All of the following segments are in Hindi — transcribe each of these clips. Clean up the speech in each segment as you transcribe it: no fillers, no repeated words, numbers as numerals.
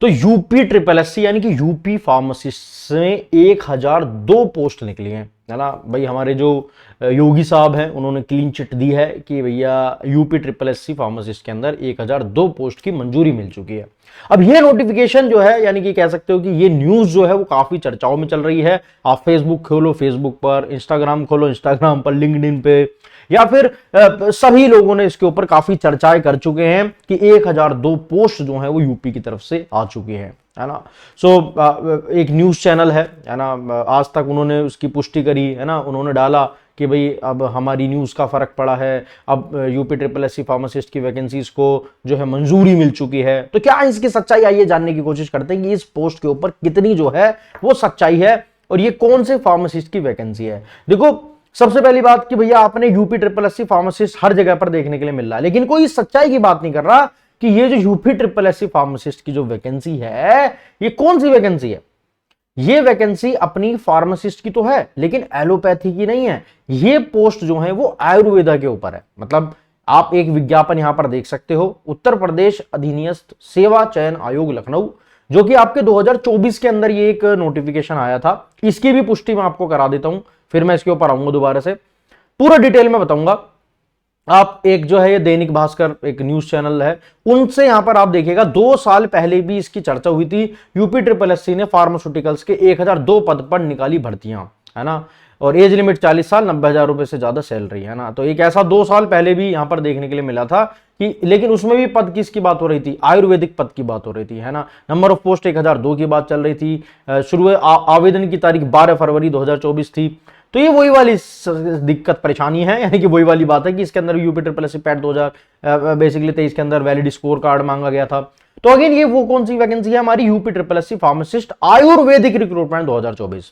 तो यूपी ट्रिपल एससी यानी कि यूपी फार्मासिस्ट में 1002 पोस्ट निकली हैं, है ना भाई। हमारे जो योगी साहब हैं उन्होंने क्लीन चिट दी है कि भैया यूपी ट्रिपल एससी फार्मासिस्ट के अंदर 1002 पोस्ट की मंजूरी मिल चुकी है। अब ये नोटिफिकेशन जो है, यानी कि कह सकते हो कि ये न्यूज जो है वो काफी चर्चाओं में चल रही है। आप फेसबुक खोलो फेसबुक पर, इंस्टाग्राम खोलो इंस्टाग्राम पर, लिंक्डइन पे, या फिर सभी लोगों ने इसके ऊपर काफी चर्चाएं कर चुके हैं कि 1002 पोस्ट जो है वो यूपी की तरफ से आ चुकी हैं, है ना। सो एक न्यूज चैनल है ना, आज तक उन्होंने उसकी पुष्टि करी, है ना। उन्होंने डाला कि भाई अब हमारी न्यूज का फर्क पड़ा है, अब यूपी ट्रिपल एससी फार्मासिस्ट की वैकेंसीज को जो है मंजूरी मिल चुकी है। तो क्या इसकी सच्चाई, आइए जानने की कोशिश करते हैं कि इस पोस्ट के ऊपर कितनी जो है वो सच्चाई है और ये कौन से फार्मासिस्ट की वैकेंसी है। देखो, सबसे पहली बात कि भैया आपने यूपी ट्रिपल एससी फार्मासिस्ट हर जगह पर देखने के लिए मिल रहा है, लेकिन कोई सच्चाई की बात नहीं कर रहा कि ये जो यूपी ट्रिपल एससी फार्मासिस्ट की जो वैकेंसी है ये कौन सी वैकेंसी है। ये वैकेंसी अपनी फार्मासिस्ट की तो है लेकिन एलोपैथी की नहीं है। ये पोस्ट जो है वो आयुर्वेदा के ऊपर है। मतलब आप एक विज्ञापन यहां पर देख सकते हो, उत्तर प्रदेश अधिनियस्त सेवा चयन आयोग लखनऊ, जो कि आपके 2024 के अंदर ये एक नोटिफिकेशन आया था। इसकी भी पुष्टि मैं आपको करा देता हूं, फिर मैं इसके ऊपर आऊंगा दोबारा से, पूरा डिटेल में बताऊंगा। आप एक जो है ये दैनिक भास्कर एक न्यूज चैनल है, उनसे यहां पर आप देखिएगा 2 साल पहले भी इसकी चर्चा हुई थी। यूपी ट्रिपल एससी ने फार्मास्यूटिकल्स के 1002 पद पर निकाली भर्तियां, है ना, और एज लिमिट 40 साल, 90,000 रुपए से ज्यादा सैलरी, है ना। तो एक ऐसा 2 साल पहले भी यहां पर देखने के लिए मिला था कि, लेकिन उसमें भी पद किसकी बात हो रही थी, आयुर्वेदिक पद की बात हो रही थी, है ना। नंबर ऑफ पोस्ट 1002 की बात चल रही थी। शुरू आवेदन की तारीख 12 फरवरी 2024 थी। तो ये वही वाली दिक्कत परेशानी है, यानी कि वही वाली बात है कि इसके अंदर UP triple SC PAT 2000 basically 23 के अंदर वैलिड स्कोर कार्ड मांगा गया था। तो अगेन ये वो कौन सी वैकेंसी है, हमारी UP triple SC pharmacist Ayurvedic recruitment 2024।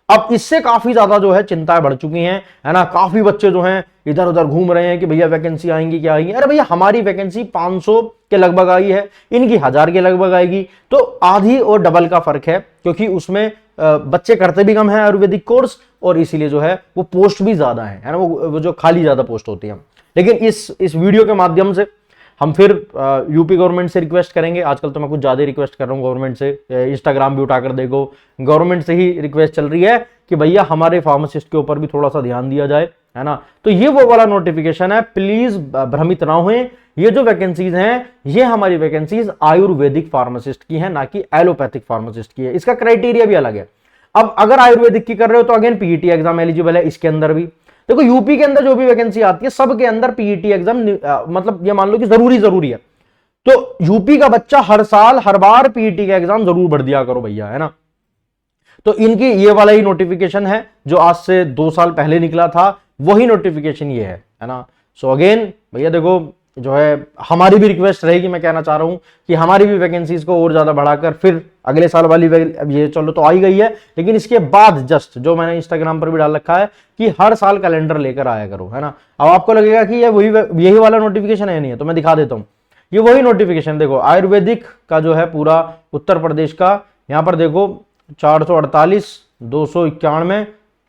अब इससे काफी ज्यादा जो है चिंताएं बढ़ चुकी हैं, है ना। काफी बच्चे जो हैं इधर उधर घूम रहे हैं कि भैया वैकेंसी आएंगी, क्या आएंगी। अरे भैया हमारी वैकेंसी 500 के लगभग आई है, इनकी 1000 के लगभग आएगी, तो आधी और डबल का फर्क है, क्योंकि उसमें बच्चे करते भी कम है आयुर्वेदिक कोर्स और इसीलिए जो है वो पोस्ट भी ज्यादा है ना, वो जो खाली ज्यादा पोस्ट होती है। लेकिन इस वीडियो के माध्यम से हम फिर यूपी गवर्नमेंट से रिक्वेस्ट करेंगे। आजकल तो मैं कुछ ज्यादा रिक्वेस्ट कर रहा हूँ गवर्नमेंट से, इंस्टाग्राम भी उठाकर देखो, गवर्नमेंट से ही रिक्वेस्ट चल रही है कि भैया हमारे फार्मासिस्ट के ऊपर भी थोड़ा सा ध्यान दिया जाए, है ना। तो ये वो वाला नोटिफिकेशन है, प्लीज भ्रमित ना हुए। ये जो वैकेंसीज हैं ये हमारी वैकेंसीज आयुर्वेदिक फार्मासिस्ट की है, ना कि एलोपैथिक फार्मासिस्ट की है। इसका क्राइटेरिया भी अलग है। अब अगर आयुर्वेदिक की कर रहे हो तो अगेन पीईटी एग्जाम एलिजिबल है इसके अंदर भी। देखो यूपी के अंदर जो भी वैकेंसी आती है सब के अंदर पीईटी एग्जाम मतलब ये मान लो कि जरूरी है। तो यूपी का बच्चा हर साल हर बार पीईटी का एग्जाम जरूर भर दिया करो भैया, है ना। तो इनकी ये वाला ही नोटिफिकेशन है जो आज से 2 साल पहले निकला था, वही नोटिफिकेशन ये है ना। सो अगेन भैया देखो जो है हमारी भी रिक्वेस्ट रहेगी, मैं कहना चाह रहा हूं कि हमारी भी वैकेंसीज को और ज्यादा बढ़ाकर फिर अगले साल वाली, ये चलो तो आई गई है, लेकिन इसके बाद जस्ट जो मैंने इंस्टाग्राम पर भी डाल रखा है कि हर साल कैलेंडर लेकर आया करो, है ना। अब आपको लगेगा कि ये यही वाला नोटिफिकेशन है, नहीं है तो मैं दिखा देता हूं। ये वही नोटिफिकेशन देखो, आयुर्वेदिक का जो है पूरा उत्तर प्रदेश का, यहां पर देखो 448, 291,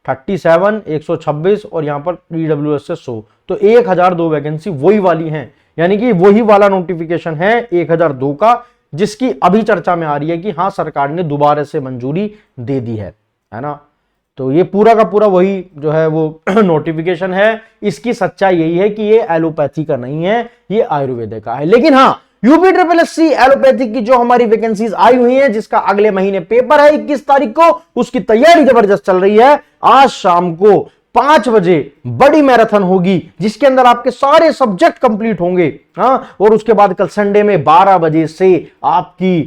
37, 126 और यहां पर ईडब्ल्यूएस से 100, तो 1002 वैकेंसी वही वाली हैं, यानी कि वही वाला नोटिफिकेशन है 1002 का, जिसकी अभी चर्चा में आ रही है कि हां सरकार ने दोबारा से मंजूरी दे दी है ना। तो ये पूरा का पूरा वही जो है वो नोटिफिकेशन है। इसकी सच्चाई यही है कि ये एलोपैथी का नहीं है, ये आयुर्वेद का है। लेकिन हाँ, यूपी ट्रिपल एससी एलोपैथिक की जो हमारी वैकेंसीज आई हुई हैं, जिसका अगले महीने पेपर है 21 तारीख को, उसकी तैयारी जबरदस्त चल रही है। आज शाम को 5 बजे बड़ी मैराथन होगी जिसके अंदर आपके सारे सब्जेक्ट कंप्लीट होंगे, हाँ। और उसके बाद कल संडे में 12 बजे से आपकी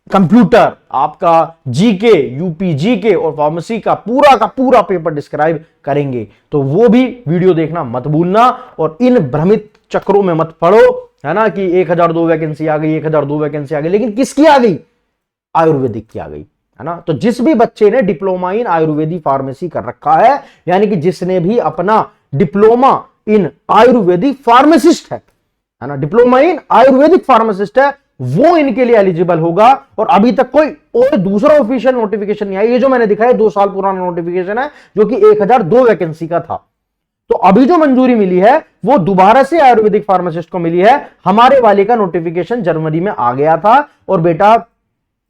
कंप्यूटर, आपका जीके, यूपी जीके और फार्मेसी का पूरा पेपर डिस्क्राइब करेंगे। तो वो भी वीडियो देखना मत भूलना और इन भ्रमित चक्रों में मत पड़ो, है ना, कि 1002 वैकेंसी आ गई, 1002 वैकेंसी आ गई। लेकिन किसकी आ गई? आयुर्वेदिक की आ गई, है ना। तो जिस भी बच्चे ने डिप्लोमा इन आयुर्वेदिक फार्मेसी कर रखा है, यानी कि जिसने भी अपना डिप्लोमा इन आयुर्वेदिक फार्मासिस्ट है ना, डिप्लोमा इन आयुर्वेदिक फार्मासिस्ट है, वो इनके लिए एलिजिबल होगा। और अभी तक कोई और दूसरा ऑफिशियल नोटिफिकेशन नहीं आया। ये जो मैंने दिखाया 2 साल पुराना नोटिफिकेशन है जो कि 1002 वैकेंसी का था। तो अभी जो मंजूरी मिली है वो दोबारा से आयुर्वेदिक फार्मासिस्ट को मिली है। हमारे वाले का नोटिफिकेशन जनवरी में आ गया था और बेटा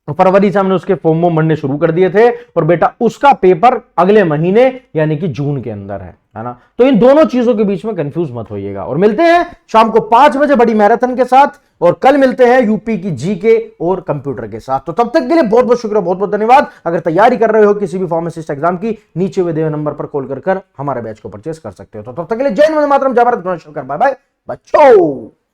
तो फरवरी से हमने उसके फॉर्म भरने शुरू कर दिए थे और बेटा उसका पेपर अगले महीने यानी कि जून के अंदर है ना। तो इन दोनों चीजों के बीच में कंफ्यूज मत होइएगा। और मिलते हैं शाम को 5 बजे बड़ी मैराथन के साथ, और कल मिलते हैं यूपी की जीके और कंप्यूटर के साथ। तो तब तक के लिए बहुत बहुत शुक्रिया, बहुत बहुत धन्यवाद। अगर तैयारी कर रहे हो किसी भी फार्मासिस्ट एग्जाम की, नीचे हुए दिए नंबर पर कॉल कर हमारे बैच को परचेस कर सकते हो। तो तब तक के लिए जय हिंद, वंदे मातरम, जय भारत, बाय बाय बच्चों।